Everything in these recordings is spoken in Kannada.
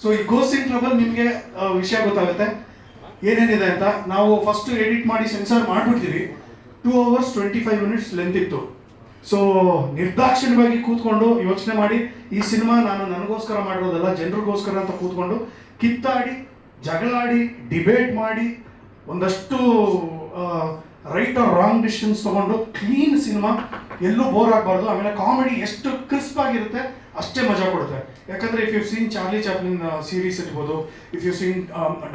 ಸೊ ಈ ಗೋಸ್ಟ್ ಇನ್ ಟ್ರಬಲ್ ನಿಮಗೆ ವಿಷಯ ಗೊತ್ತಾಗುತ್ತೆ ಏನೇನಿದೆ ಅಂತ. ನಾವು ಫಸ್ಟ್ ಎಡಿಟ್ ಮಾಡಿ ಸೆನ್ಸರ್ ಮಾಡಿಬಿಡ್ತೀವಿ. 2 hours 25 minutes ಲೆಂತ್ ಇತ್ತು. ಸೊ ನಿರ್ದಾಕ್ಷಿಣ್ಯವಾಗಿ ಕೂತ್ಕೊಂಡು ಯೋಚನೆ ಮಾಡಿ ಈ ಸಿನಿಮಾ ನಾನು ನನಗೋಸ್ಕರ ಮಾಡಿರೋದಲ್ಲ, ಜನರಿಗೋಸ್ಕರ ಅಂತ ಕೂತ್ಕೊಂಡು ಕಿತ್ತಾಡಿ, ಜಗಳಾಡಿ, ಡಿಬೇಟ್ ಮಾಡಿ, ಒಂದಷ್ಟು ರೈಟ್ ಆರ್ ರಾಂಗ್ ಡಿಸಿಷನ್ಸ್ ತೊಗೊಂಡು ಕ್ಲೀನ್ ಸಿನಿಮಾ, ಎಲ್ಲೂ ಬೋರ್ ಆಗಬಾರ್ದು. ಆಮೇಲೆ ಕಾಮಿಡಿ ಎಷ್ಟು ಕ್ರಿಸ್ಪ್ ಆಗಿರುತ್ತೆ ಅಷ್ಟೇ ಮಜಾ ಕೊಡುತ್ತೆ. ಯಾಕಂದರೆ if you seen Charlie Chaplin series ಇರ್ಬೋದು, if you seen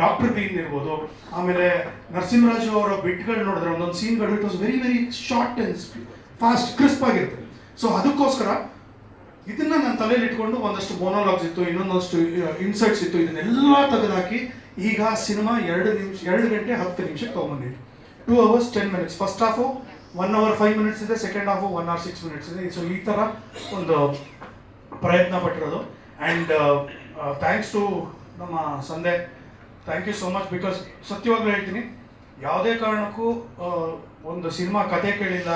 doctor Bean ಇರ್ಬೋದು, ಆಮೇಲೆ ನರಸಿಂಹರಾಜು ಅವರ ಬಿಟ್ಗಳು ನೋಡಿದ್ರೆ ಒಂದೊಂದು ಸೀನ್ಗಳು it was very very short and fast crisp ಆಗಿರುತ್ತೆ. ಸೊ ಅದಕ್ಕೋಸ್ಕರ ಇದನ್ನ ನಾನು ತಲೆಯಲ್ಲಿ ಇಟ್ಕೊಂಡು ಒಂದಷ್ಟು ಮೊನೋಲಾಗ್ಸ್ ಇತ್ತು, ಇನ್ನೊಂದಷ್ಟು ಇನ್ಸರ್ಟ್ಸ್ ಇತ್ತು, ಇದನ್ನೆಲ್ಲ ತೆಗೆದುಹಾಕಿ ಈಗ ಸಿನಿಮಾ 2 ಗಂಟೆ 10 ನಿಮಿಷಕ್ಕೆ ತೊಗೊಂಬಂದಿದ್ದು. 2 hours 10 minutes. First half 1 hour 5 minutes ಇದೆ, ಸೆಕೆಂಡ್ ಹಾಫು 1 hour 6 minutes ಇದೆ. ಸೊ ಈ ಥರ ಒಂದು ಪ್ರಯತ್ನ ಪಟ್ಟಿರೋದು. ಆ್ಯಂಡ್ ಥ್ಯಾಂಕ್ಸ್ ಟು ನಮ್ಮ ಸಂದೆ, thank you so much. Because ಸತ್ಯವಾಗ್ಲೂ ಹೇಳ್ತೀನಿ, ಯಾವುದೇ ಕಾರಣಕ್ಕೂ ಒಂದು ಸಿನಿಮಾ ಕತೆ ಕೇಳಿಲ್ಲ,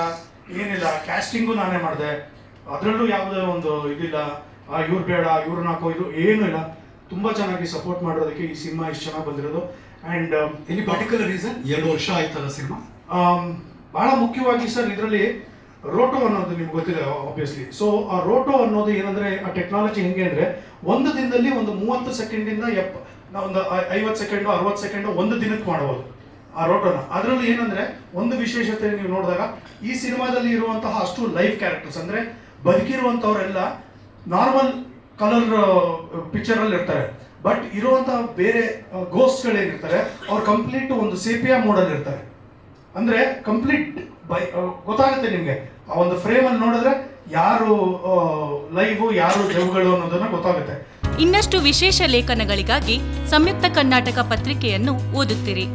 ಏನಿಲ್ಲ, ಕ್ಯಾಸ್ಟಿಂಗು ನಾನೇ ಮಾಡಿದೆ, ಅದರಲ್ಲೂ ಯಾವುದೇ ಒಂದು ಇದಿಲ್ಲ, ಇವ್ರು ಬೇಡ ಇವ್ರನ್ನ ಹಾಕೋ, ಇದು ಏನೂ ಇಲ್ಲ. ತುಂಬ ಚೆನ್ನಾಗಿ ಸಪೋರ್ಟ್ ಮಾಡಿರೋದಕ್ಕೆ ಈ ಸಿನಿಮಾ ಇಷ್ಟು ಚೆನ್ನಾಗಿ ಬಂದಿರೋದು. And any particular reason? 2 ವರ್ಷ ಆಯ್ತಲ್ಲ ಸಿನಿಮಾ. ಭಾಳ ಮುಖ್ಯವಾಗಿ ಸರ್ ಇದರಲ್ಲಿ ರೋಟೋ ಅನ್ನೋದು ನಿಮ್ಗೆ ಗೊತ್ತಿದೆ ಆಬ್ವಿಯಸ್ಲಿ. ಸೊ ಆ ರೋಟೋ ಅನ್ನೋದು ಏನಂದರೆ, ಆ ಟೆಕ್ನಾಲಜಿ ಹೆಂಗೆ ಅಂದರೆ, ಒಂದು ದಿನದಲ್ಲಿ ಒಂದು 30 ಸೆಕೆಂಡಿಂದ ಒಂದು 50 ಸೆಕೆಂಡು 60 ಸೆಕೆಂಡು ಒಂದು ದಿನಕ್ಕೆ ಮಾಡ್ಬೋದು ಆ ರೋಟೋನ. ಅದರಲ್ಲಿ ಏನಂದರೆ ಒಂದು ವಿಶೇಷತೆ ನೀವು ನೋಡಿದಾಗ, ಈ ಸಿನಿಮಾದಲ್ಲಿ ಇರುವಂತಹ ಅಷ್ಟು ಲೈವ್ ಕ್ಯಾರೆಕ್ಟರ್ಸ್ ಅಂದರೆ ಬದುಕಿರುವಂಥವರೆಲ್ಲ ನಾರ್ಮಲ್ ಕಲರ್ ಪಿಕ್ಚರಲ್ಲಿ ಇರ್ತಾರೆ. ಬಟ್ ಇರುವಂತಹ ಬೇರೆ ಗೋಸ್ಟ್ಗಳೇನಿರ್ತಾರೆ ಅವ್ರು ಕಂಪ್ಲೀಟ್ ಒಂದು ಸೇಪಿಯಾ ಮೋಡಲ್ಲಿ ಇರ್ತಾರೆ. ಅಂದರೆ ಕಂಪ್ಲೀಟ್ ಗೊತ್ತಾಗುತ್ತೆ ನಿಮಗೆ ಆ ಒಂದು ಫ್ರೇಮಲ್ಲಿ ನೋಡಿದ್ರೆ ಯಾರು ಲೈವು ಯಾರು ಜವುಗಳು ಅನ್ನೋದನ್ನ ಗೊತ್ತಾಗುತ್ತೆ. ಇನ್ನಷ್ಟು ವಿಶೇಷ ಲೇಖನಗಳಿಗಾಗಿ ಸಂಯುಕ್ತ ಕರ್ನಾಟಕ ಪತ್ರಿಕೆಯನ್ನು ಓದುತ್ತಿರಿ.